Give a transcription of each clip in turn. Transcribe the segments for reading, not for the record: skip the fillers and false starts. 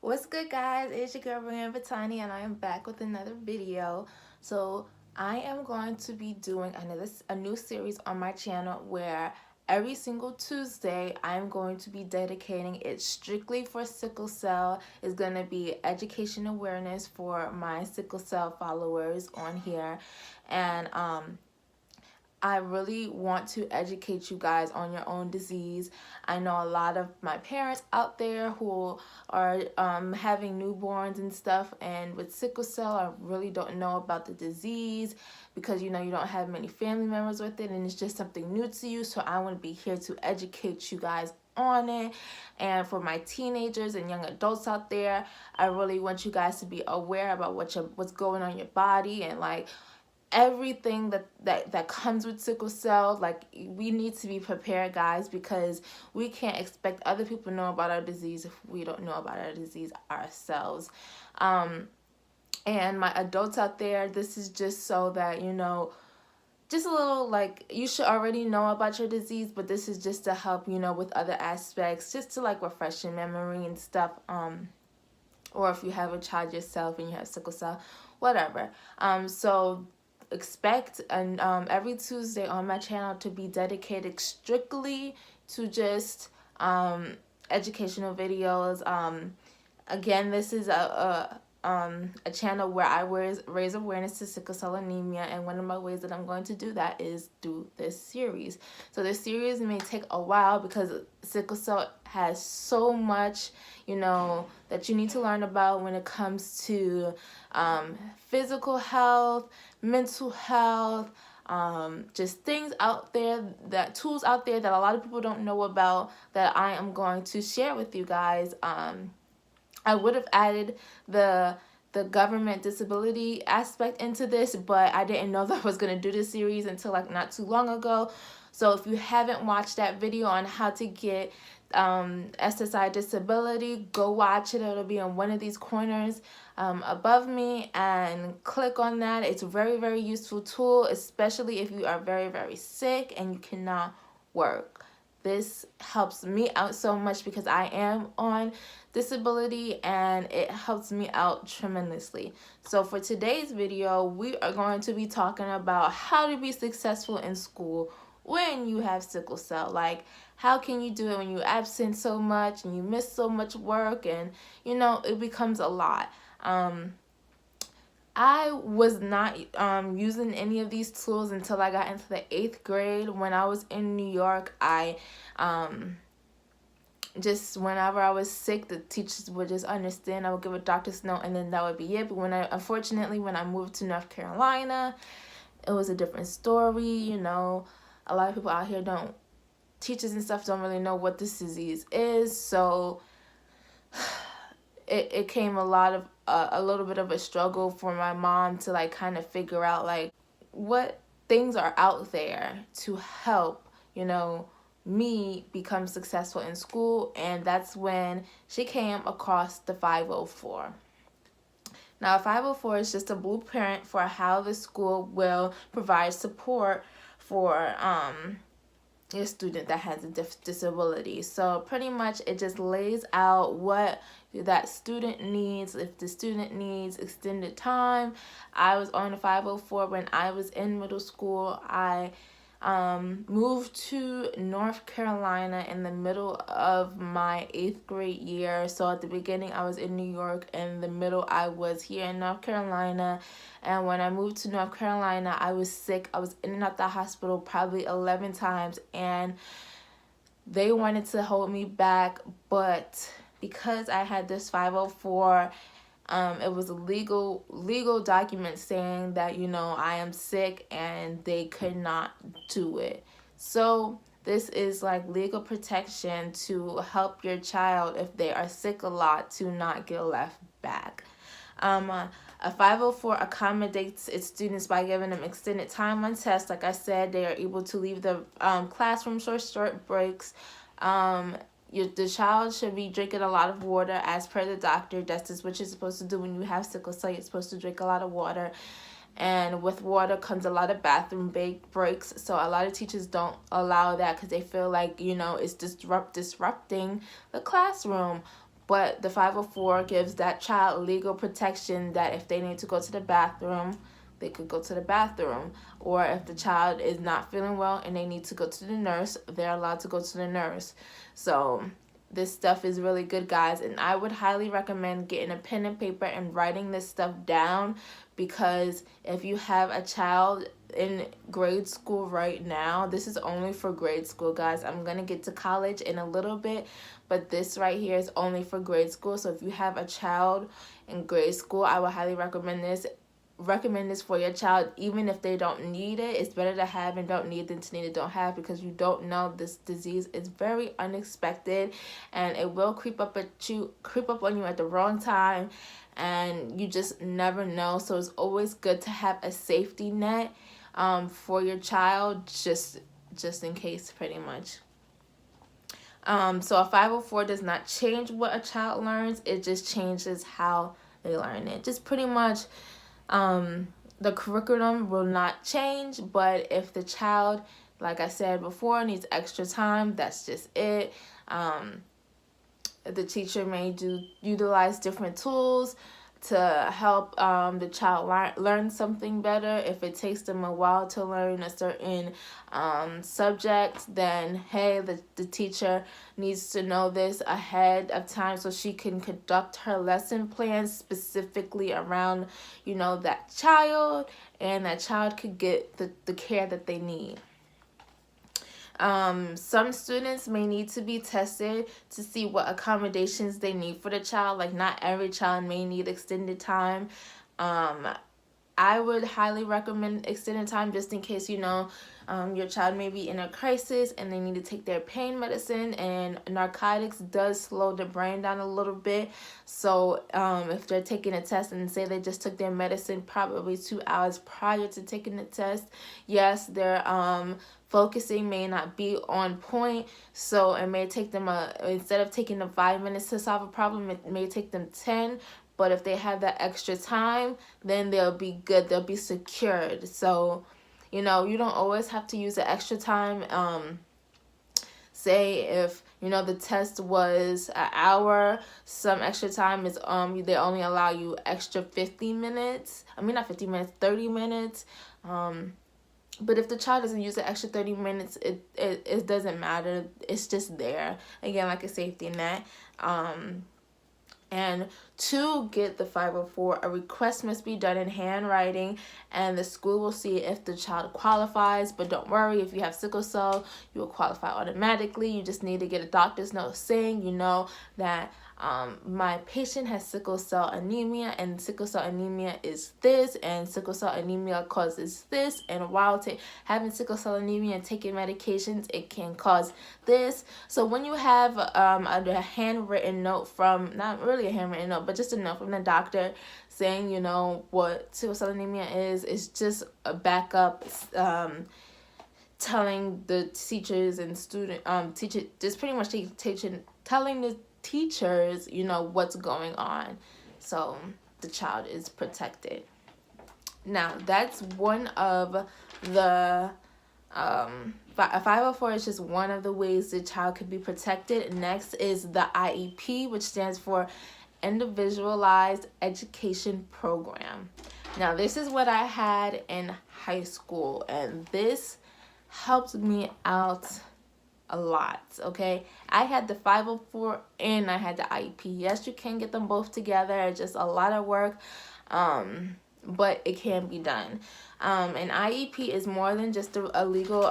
What's good, guys? It's your girl Brian Vitani, and I am back with another video. So I am going to be doing a new series on my channel where every single Tuesday I'm going to be dedicating it strictly for sickle cell. It's going to be education awareness for my sickle cell followers on here, and I really want to educate you guys on your own disease. I know a lot of my parents out there who are having newborns and stuff, and with sickle cell, I really don't know about the disease because you don't have many family members with it, and it's just something new to you. So I want to be here to educate you guys on it. And for my teenagers and young adults out there, I really want you guys to be aware about what's going on in your body, and like everything that comes with sickle cell. Like, we need to be prepared, guys, because we can't expect other people to know about our disease if we don't know about our disease ourselves. And my adults out there, this is just so that just a little, like, you should already know about your disease, but this is just to help with other aspects, just to like refresh your memory and stuff. Or if you have a child yourself and you have sickle cell, whatever. So expect every Tuesday on my channel to be dedicated strictly to just educational videos. Again, this is a channel where I raise awareness to sickle cell anemia, and one of my ways that I'm going to do that is through this series. So this series may take a while because sickle cell has so much, that you need to learn about when it comes to physical health, mental health, just things out there, tools out there that a lot of people don't know about, that I am going to share with you guys. I would have added the government disability aspect into this, but I didn't know that I was going to do this series until like not too long ago. So if you haven't watched that video on how to get SSI disability, go watch it. It'll be in one of these corners above me, and click on that. It's a very, very useful tool, especially if you are very, very sick and you cannot work. This helps me out so much because I am on disability, and it helps me out tremendously. So for today's video, we are going to be talking about how to be successful in school when you have sickle cell. Like, how can you do it when you're absent so much and you miss so much work, and it becomes a lot. I was not using any of these tools until I got into the 8th grade. When I was in New York, I just whenever I was sick, the teachers would just understand. I would give a doctor's note, and then that would be it. But unfortunately, when I moved to North Carolina, it was a different story. A lot of people out here teachers and stuff don't really know what this disease is. So it came a little bit of a struggle for my mom to like kind of figure out like what things are out there to help me become successful in school. And that's when she came across the 504. Now, 504 is just a blueprint for how the school will provide support for a student that has a disability. So pretty much it just lays out what that student needs. If the student needs extended time, I was on a 504 when I was in middle school. I moved to North Carolina in the middle of my 8th grade year. So at the beginning I was in New York, and in the middle I was here in North Carolina. And when I moved to North Carolina, I was sick. I was in and out the hospital probably 11 times, and they wanted to hold me back, but because I had this 504, it was a legal document saying that I am sick, and they could not do it. So this is like legal protection to help your child, if they are sick a lot, to not get left back. A 504 accommodates its students by giving them extended time on tests. Like I said, they are able to leave the classroom for short breaks. The child should be drinking a lot of water as per the doctor. That's just what you're supposed to do when you have sickle cell. You're supposed to drink a lot of water. And with water comes a lot of bathroom breaks. So a lot of teachers don't allow that because they feel like, it's disrupting the classroom. But the 504 gives that child legal protection that if they need to go to the bathroom, they could go to the bathroom. Or if the child is not feeling well and they need to go to the nurse, they're allowed to go to the nurse. So this stuff is really good, guys, and I would highly recommend getting a pen and paper and writing this stuff down, because if you have a child in grade school right now, this is only for grade school, guys. I'm gonna get to college in a little bit, but this right here is only for grade school. So if you have a child in grade school, I would highly recommend this for your child. Even if they don't need it, it's better to have and don't need than to need and don't have, because you don't know. This disease is very unexpected and it will creep up on you at the wrong time, and you just never know. So it's always good to have a safety net for your child, just in case, pretty much. So a 504 does not change what a child learns, it just changes how they learn it. Just pretty much the curriculum will not change, but if the child, like I said before, needs extra time, that's just it. The teacher may utilize different tools to help the child learn something better. If it takes them a while to learn a certain subject, then hey, the teacher needs to know this ahead of time so she can conduct her lesson plan specifically around, that child, and that child could get the care that they need. Some students may need to be tested to see what accommodations they need for the child. Like, not every child may need extended time. I would highly recommend extended time, just in case, your child may be in a crisis and they need to take their pain medicine, and narcotics does slow the brain down a little bit. So if they're taking a test and say they just took their medicine probably 2 hours prior to taking the test, yes, their focusing may not be on point, so it may take them instead of taking them 5 minutes to solve a problem, it may take them 10. But if they have that extra time, then they'll be good, they'll be secured. So you don't always have to use the extra time. Say if the test was an hour, some extra time is they only allow you extra 50 minutes. I mean, not 50 minutes, 30 minutes. But if the child doesn't use the extra 30 minutes, it doesn't matter. It's just there, again, like a safety net. And to get the 504, a request must be done in handwriting, and the school will see if the child qualifies. But don't worry, if you have sickle cell, you will qualify automatically. You just need to get a doctor's note saying, that my patient has sickle cell anemia, and sickle cell anemia is this, and sickle cell anemia causes this, and while having sickle cell anemia and taking medications, it can cause this. So when you have a handwritten note from, not really a handwritten note, but just a note from the doctor saying, what sickle cell anemia is, it's just a backup telling the teachers and just pretty much telling the teachers, what's going on, so the child is protected. Now, that's one of the 504 is just one of the ways the child could be protected. Next is the IEP, which stands for Individualized Education Program. Now, this is what I had in high school, and this helped me out a lot. Okay, I had the 504 and I had the IEP. Yes, you can get them both together. It's just a lot of work, but it can be done. An IEP is more than just a legal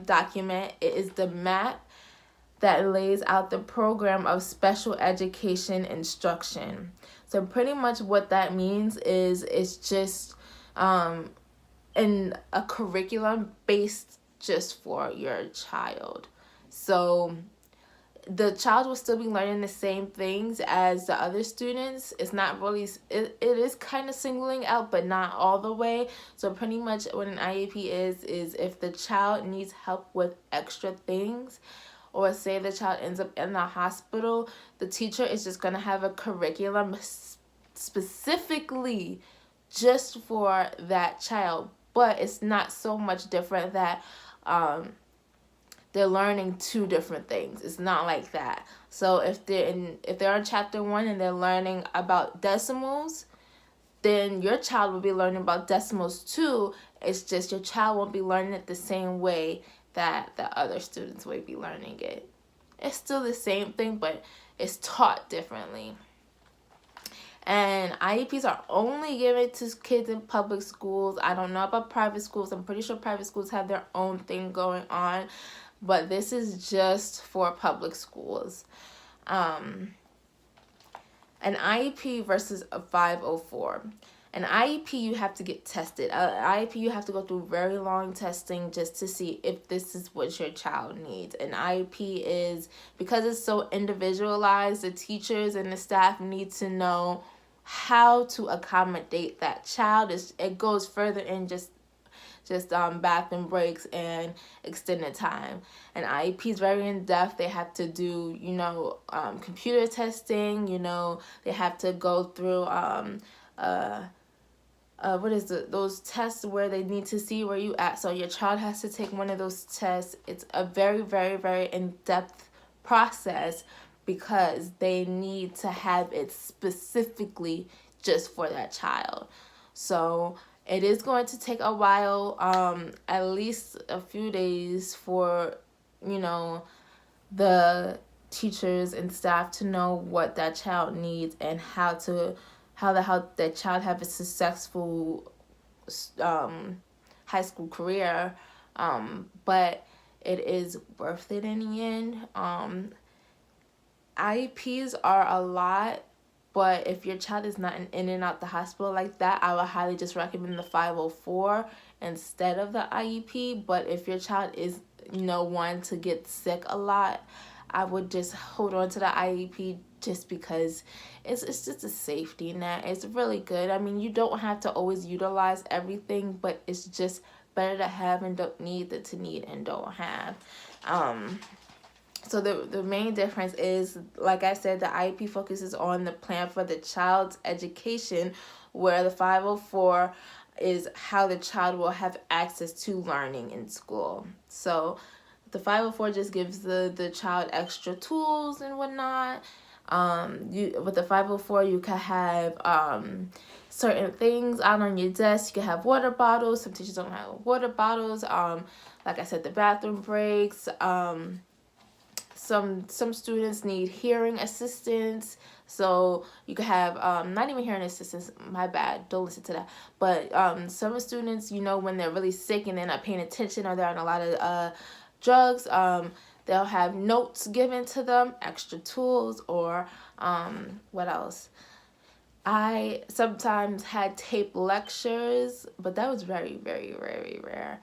document. It is the map that lays out the program of special education instruction. So pretty much what that means is it's just in a curriculum based just for your child. So the child will still be learning the same things as the other students. It's not really, it is kind of singling out, but not all the way. So pretty much what an IEP is if the child needs help with extra things, or say the child ends up in the hospital, the teacher is just going to have a curriculum specifically just for that child. But it's not so much different that they're learning two different things. It's not like that. So if they're on chapter 1 and they're learning about decimals, then your child will be learning about decimals too. It's just your child won't be learning it the same way that the other students will be learning it. It's still the same thing, but it's taught differently. And IEPs are only given to kids in public schools. I don't know about private schools. I'm pretty sure private schools have their own thing going on, but this is just for public schools. An IEP versus a 504. An IEP, you have to get tested. An IEP, you have to go through very long testing just to see if this is what your child needs. An IEP is, because it's so individualized, the teachers and the staff need to know how to accommodate that child. It goes further in just bathroom breaks and extended time. And IEP is very in-depth. They have to do, computer testing, they have to go through those tests where they need to see where you at. So your child has to take one of those tests. It's a very, very, very in-depth process because they need to have it specifically just for that child. So it is going to take a while, at least a few days for, the teachers and staff to know what that child needs and how that child have a successful high school career. But it is worth it in the end. IEPs are a lot, but if your child is not in and out the hospital like that, I would highly just recommend the 504 instead of the IEP. But if your child is, one to get sick a lot, I would just hold on to the IEP just because it's just a safety net. It's really good. I mean, you don't have to always utilize everything, but it's just better to have and don't need than to need and don't have. So the main difference is, like I said, the IEP focuses on the plan for the child's education, where the 504 is how the child will have access to learning in school. So the 504 just gives the child extra tools and whatnot. With the 504, you can have certain things out on your desk. You can have water bottles. Some teachers don't have water bottles. Like I said, the bathroom breaks. Some students need hearing assistance, so you could have not even hearing assistance, my bad, don't listen to that, but some students, when they're really sick and they're not paying attention or they're on a lot of drugs, they'll have notes given to them, extra tools, or what else? I sometimes had tape lectures, but that was very, very, very rare.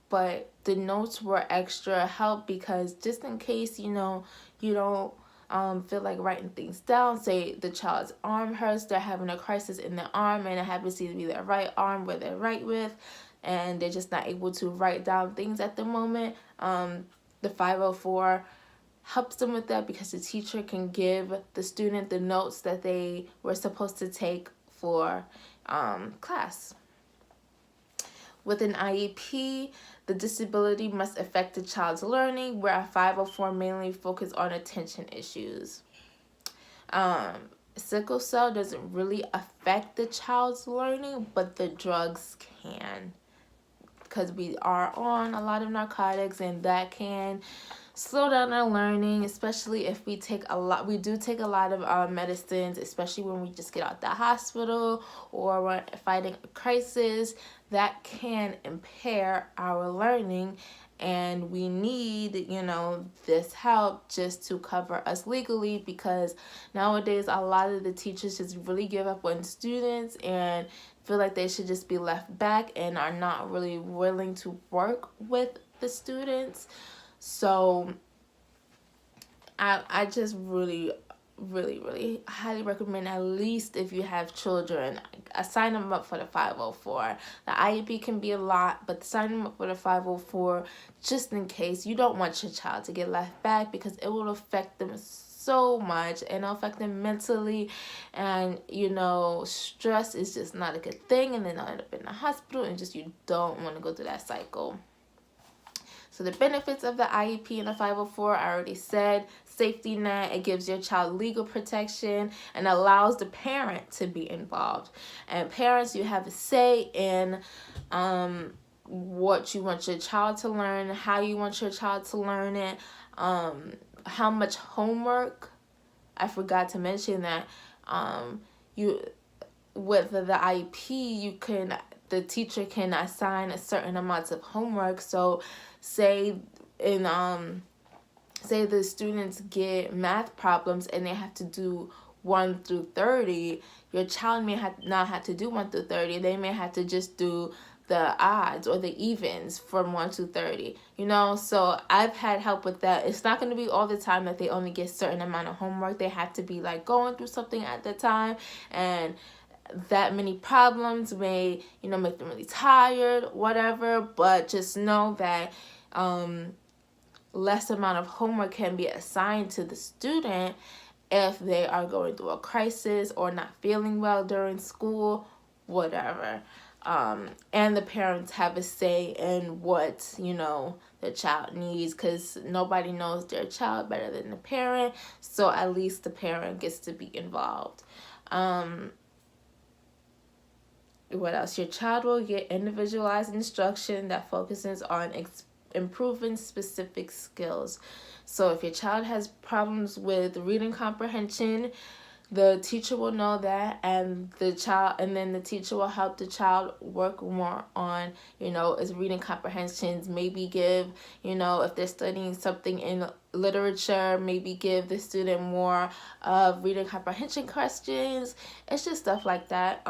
But the notes were extra help because just in case, you don't feel like writing things down. Say the child's arm hurts, they're having a crisis in their arm, and it happens to be their right arm where they're right with, and they're just not able to write down things at the moment. The 504 helps them with that because the teacher can give the student the notes that they were supposed to take for class. With an IEP, the disability must affect the child's learning, where a 504 mainly focuses on attention issues. Sickle cell doesn't really affect the child's learning, but the drugs can, because we are on a lot of narcotics, and that can slow down our learning, especially if we do take a lot of medicines, especially when we just get out the hospital or we're fighting a crisis. That can impair our learning, and we need, this help just to cover us legally, because nowadays a lot of the teachers just really give up on students and feel like they should just be left back and are not really willing to work with the students. So I just really, really, really highly recommend, at least if you have children, sign them up for the 504. The IEP can be a lot, but sign them up for the 504 just in case. You don't want your child to get left back, because it will affect them so much, and it'll affect them mentally, and stress is just not a good thing, and then they'll end up in the hospital, and you don't want to go through that cycle. So the benefits of the IEP and the 504, I already said. safety net. It gives your child legal protection and allows the parent to be involved. And parents, you have a say in what you want your child to learn, how you want your child to learn it, how much homework. I forgot to mention that you with the IEP, the teacher can assign a certain amount of homework. So say the students get math problems and they have to do 1 through 30, your child may not have to do 1 through 30. They may have to just do the odds or the evens from 1 to 30, so I've had help with that. It's not going to be all the time that they only get a certain amount of homework. They have to be like going through something at the time, and that many problems may make them really tired, whatever. But just know that less amount of homework can be assigned to the student if they are going through a crisis or not feeling well during school, whatever. And the parents have a say in what the child needs, because nobody knows their child better than the parent. So at least the parent gets to be involved. What else? Your child will get individualized instruction that focuses on improving specific skills. So if your child has problems with reading comprehension, the teacher will know that, and then the teacher will help the child work more on its reading comprehensions. Maybe give if they're studying something in literature, maybe give the student more of reading comprehension questions. It's just stuff like that.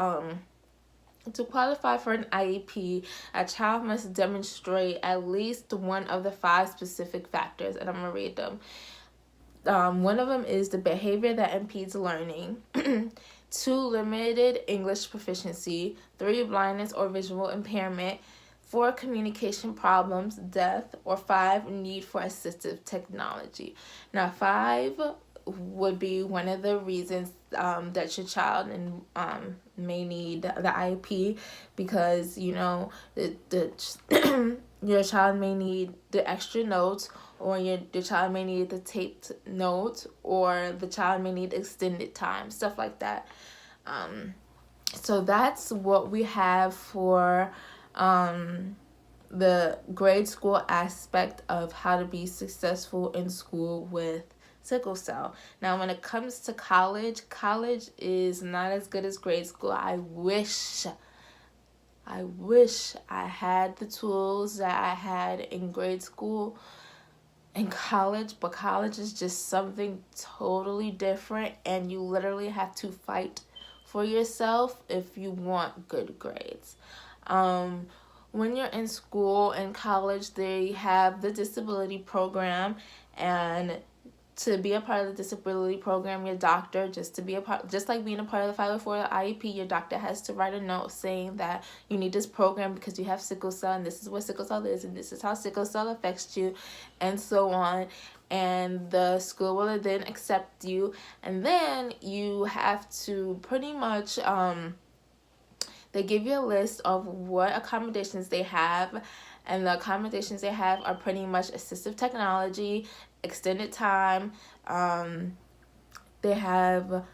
To qualify for an IEP, a child must demonstrate at least one of the 5 specific factors, and I'm going to read them. One of them is the behavior that impedes learning. 2, limited English proficiency. 3, blindness or visual impairment. 4, communication problems, death. Or 5, need for assistive technology. Now, 5 would be one of the reasons that your child may need the IEP, because your child may need the extra notes, or your child may need the taped notes, or the child may need extended time, stuff like that. So that's what we have for the grade school aspect of how to be successful in school with sickle cell. Now, when it comes to college is not as good as grade school. I wish I had the tools that I had in grade school and college, but college is just something totally different, and you literally have to fight for yourself if you want good grades. When you're in school and college, they have the disability program, and to be a part of the disability program, your doctor, just like being a part of the 504 IEP, your doctor has to write a note saying that you need this program because you have sickle cell, and this is what sickle cell is, and this is how sickle cell affects you, and so on. And the school will then accept you, and then you have to pretty much they give you a list of what accommodations they have, and the accommodations they have are pretty much assistive technology, extended time. They have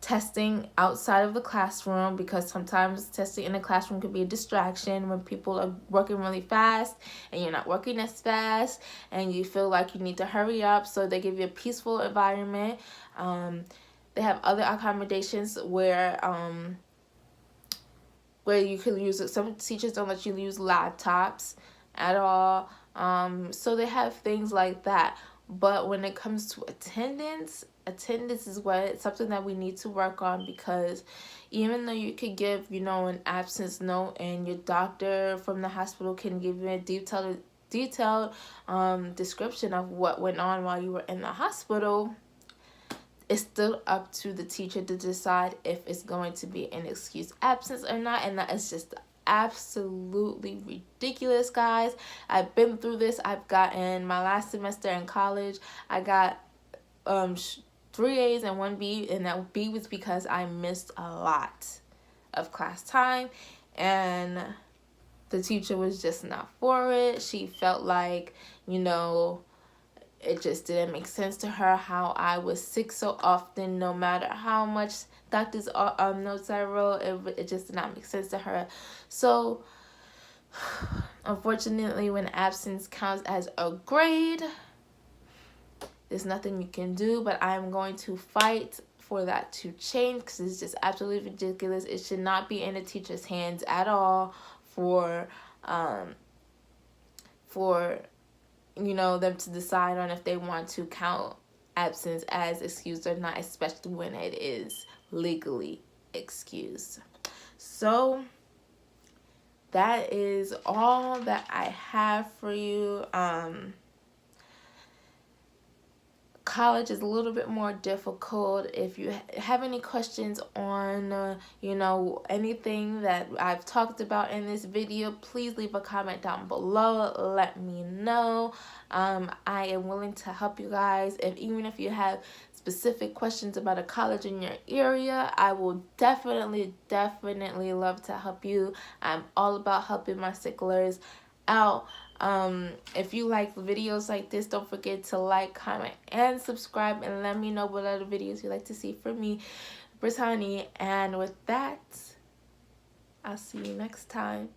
testing outside of the classroom, because sometimes testing in the classroom could be a distraction when people are working really fast and you're not working as fast and you feel like you need to hurry up. So they give you a peaceful environment. They have other accommodations where you can use it. Some teachers don't let you use laptops at all. So they have things like that. But when it comes to attendance is something that we need to work on, because even though you could give, an absence note, and your doctor from the hospital can give you a detailed description of what went on while you were in the hospital, it's still up to the teacher to decide if it's going to be an excused absence or not, and that is just absolutely ridiculous, guys. I've been through this. I've gotten my last semester in college, I got 3 A's and 1 B, and that B was because I missed a lot of class time, and the teacher was just not for it. She felt like, it just didn't make sense to her how I was sick so often, no matter how much doctor's notes I wrote. It just did not make sense to her. So unfortunately, when absence counts as a grade, there's nothing you can do, but I'm going to fight for that to change, because it's just absolutely ridiculous. It should not be in the teacher's hands at all for them to decide on if they want to count absence as excused or not, especially when it is legally excused. So that is all that I have for you. College is a little bit more difficult. If you have any questions on anything that I've talked about in this video, please leave a comment down below. Let me know. I am willing to help you guys. Even if you have specific questions about a college in your area, I will definitely love to help you. I'm all about helping my sicklers out. If you like videos like this, don't forget to like, comment, and subscribe, and let me know what other videos you'd like to see from me, Brittany. And with that, I'll see you next time.